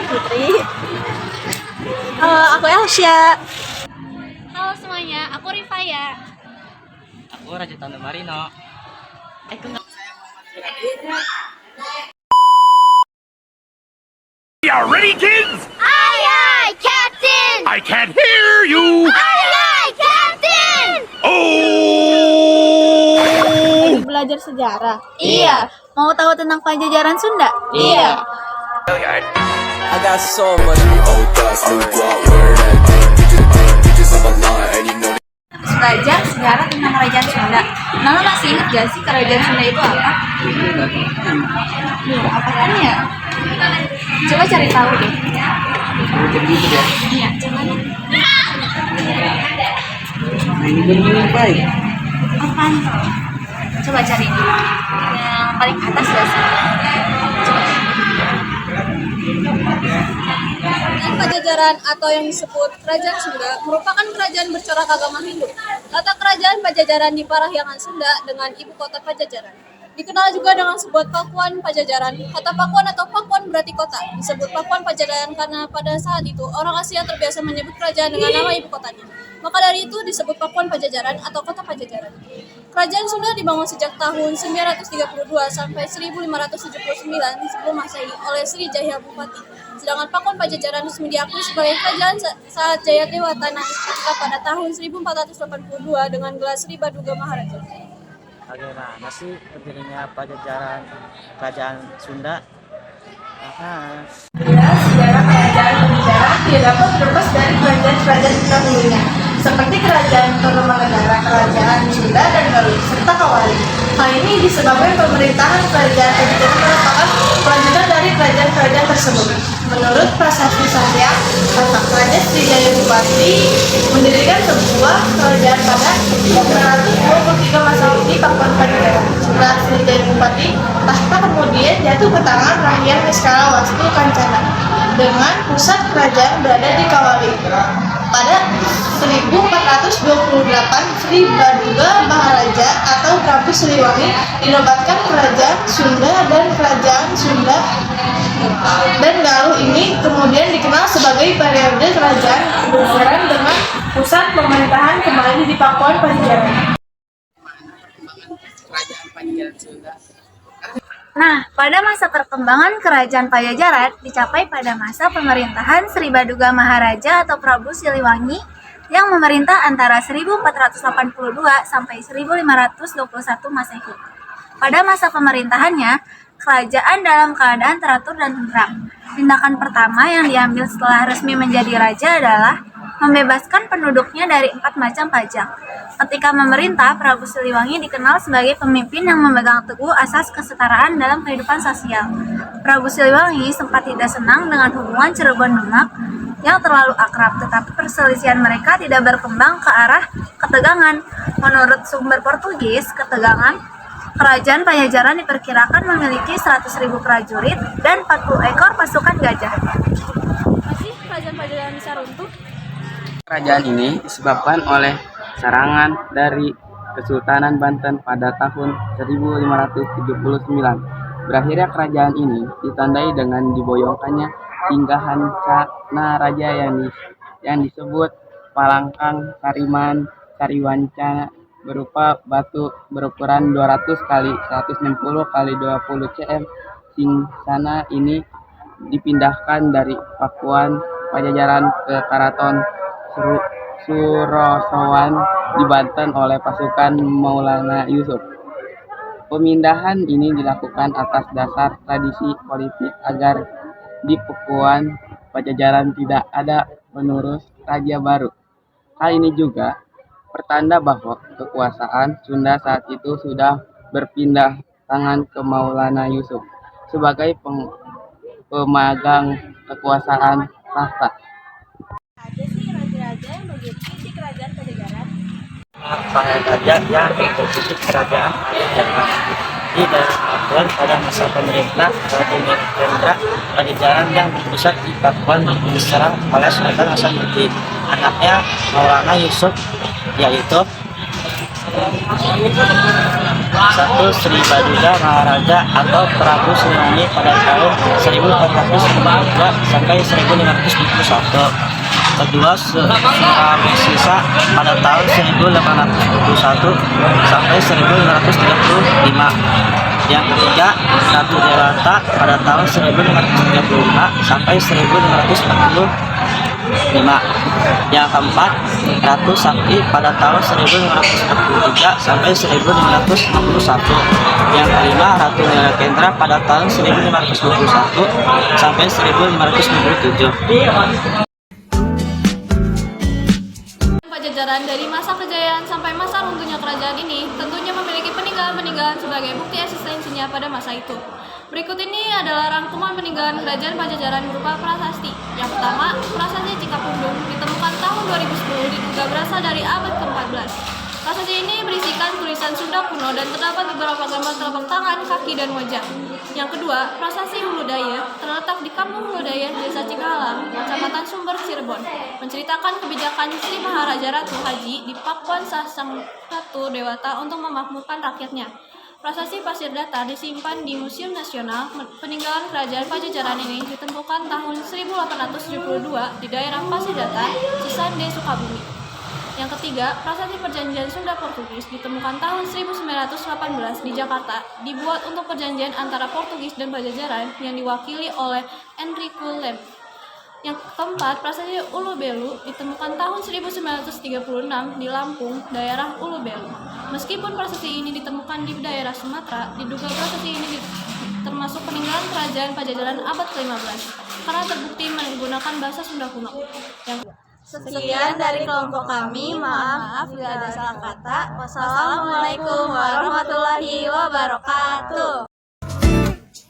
Putri. Halo, aku Elsia. Halo semuanya, aku Rifaya. Aku Raja Tanda Marino. Are you ready, kids? Aye, aye, Captain! I can't hear you. Aye, aye, Captain! Oh! Lagi belajar sejarah? Iya. Mau tahu tentang Pajajaran Sunda? Iya. I got so much. Belajar sejarah tentang Kerajaan Sunda. Nala masih ingat gak sih Kerajaan Sunda itu apa? Apaan ya? Coba cari tahu deh. Iya, coba. Apaan? Coba cari yang paling atas gak sih? Coba. Pajajaran atau yang disebut Kerajaan Sunda merupakan kerajaan bercorak agama Hindu. Tata kerajaan Pajajaran di Parahyangan Sunda dengan ibu kota Pajajaran. Dikenal juga dengan sebutan Pakuan Pajajaran. Kata Pakuan atau Pakuan berarti kota. Disebut Pakuan Pajajaran karena pada saat itu orang Asia terbiasa menyebut kerajaan dengan nama ibu kotanya. Maka dari itu disebut Pakuan Pajajaran atau Kota Pajajaran. Kerajaan Sunda dibangun sejak tahun 932 sampai 1579 sebelum Masehi oleh Sri Jaya Bupati. Sedangkan Pakuan Pajajaran resmi diakui sebagai kerajaan saat Jayadewata naik ketika pada tahun 1482 dengan gelar Sri Baduga Maharaja. Bagaimana sih berdirinya Pajajaran Kerajaan Sunda? Sejarah kerajaan Pajajaran tidak dapat terlepas dari kerajaan-kerajaan terdahulunya, seperti Kerajaan Tarumanegara, Kerajaan Sunda dan Galuh, serta Kawali. Hal ini disebabkan pemerintahan Kerajaan Pajajaran merupakan kelanjutan dari kerajaan-kerajaan tersebut. Menurut Prasasti Satya, kata Raja Srijaya Bupati mendirikan sebuah kerajaan pada 923 Masehi di Pakuan Pajajaran. Setelah Srijaya Bupati, tahta kemudian jatuh ke tangan Rahyang Niskala Wastu Kancana dengan pusat kerajaan berada di Kawali. Pada 1428, Sri Baduga Maharaja atau Prabu Siliwangi dinobatkan Kerajaan Sunda dan Kerajaan Sunda dan Galuh ini kemudian dikenal sebagai periode kerajaan Pajajaran dengan pusat pemerintahan kembali di Pakuan Pajajaran. Nah, pada masa perkembangan Kerajaan Pajajaran dicapai pada masa pemerintahan Sri Baduga Maharaja atau Prabu Siliwangi yang memerintah antara 1482 sampai 1521 Masehi. Pada masa pemerintahannya, kerajaan dalam keadaan teratur dan tentram. Tindakan pertama yang diambil setelah resmi menjadi raja adalah membebaskan penduduknya dari 4 macam pajak. Ketika memerintah, Prabu Siliwangi dikenal sebagai pemimpin yang memegang teguh asas kesetaraan dalam kehidupan sosial. Prabu Siliwangi sempat tidak senang dengan hubungan Cirebon-Demak yang terlalu akrab, tetapi perselisihan mereka tidak berkembang ke arah ketegangan. Menurut sumber Portugis, Kerajaan Pajajaran diperkirakan memiliki 100.000 prajurit dan 40 ekor pasukan gajah. Masih Kerajaan Pajajaran bisa runtuh? Kerajaan ini disebabkan oleh serangan dari Kesultanan Banten pada tahun 1579. Berakhirnya kerajaan ini ditandai dengan diboyongkannya singgahan Cana Raja yang disebut Palangkang Sariman Sariwanca berupa batu berukuran 200 kali 160 kali 20 cm. Singgasana ini dipindahkan dari Pakuan Pajajaran ke Karaton Surosowan di Banten oleh pasukan Maulana Yusuf. Pemindahan ini dilakukan atas dasar tradisi politik agar di Pakuan Pajajaran tidak ada penerus raja baru. Hal ini juga pertanda bahwa kekuasaan Sunda saat itu sudah berpindah tangan ke Maulana Yusuf sebagai pemegang kekuasaan tahta. Ada sih raja-raja yang mengikuti di Kerajaan Pajajaran. Para raja yang mengikuti kerajaan Pajajaran di daerah Pakuan pada masa pemerintah Vladimir Jenderal Pajajaran yang berpusat di Pakuan diserang oleh Sultan Hasanuddin, anaknya Maulana Yusuf, yaitu Satu, Sri Baduga Maharaja atau Prabu Siliwangi pada tahun 1452 sampai 1521. Kedua, Surawesisa pada tahun 1821 sampai 1535. Yang ketiga, Ratu Dewata pada tahun 1535 sampai 1545. Yang keempat, Ratu Sakti pada tahun 1543 sampai 1561. Yang kelima, Ratu Nilakendra pada tahun 1521 sampai 1557. Pajajaran dari masa kejayaan sampai masa runtuhnya kerajaan ini tentunya memiliki peninggalan-peninggalan sebagai bukti eksistensinya pada masa itu. Berikut ini adalah rangkuman peninggalan kerajaan Pajajaran berupa prasasti. Yang pertama, prasasti Cikapundung ditemukan tahun 2010 diduga berasal dari abad ke-14. Prasasti ini berisikan tulisan Sunda kuno dan terdapat beberapa gambar telapak tangan, kaki, dan wajah. Yang kedua, prasasti Huludaya terletak di Kampung Huludaya, Desa Cikalang, Kecamatan Sumber, Cirebon, menceritakan kebijakan Sri Maharaja Ratu Haji di Pakuan Sang Ratu Dewata untuk memakmurkan rakyatnya. Prasasti Pasir Datar disimpan di Museum Nasional. Peninggalan kerajaan Pajajaran ini ditemukan tahun 1872 di daerah Pasir Datar, Cisande, Sukabumi. Yang ketiga, prasasti Perjanjian Sunda Portugis ditemukan tahun 1918 di Jakarta, dibuat untuk perjanjian antara Portugis dan Pajajaran yang diwakili oleh Enrico Lem. Yang keempat, prasasti Ulu Belu ditemukan tahun 1936 di Lampung, daerah Ulu Belu. Meskipun prasasti ini ditemukan di daerah Sumatera, diduga prasasti ini termasuk peninggalan kerajaan Pajajaran abad ke-15 karena terbukti menggunakan bahasa Sunda kuno. Sekian dari kelompok kami, maaf bila ada salah kata. Wassalamualaikum warahmatullahi wabarakatuh.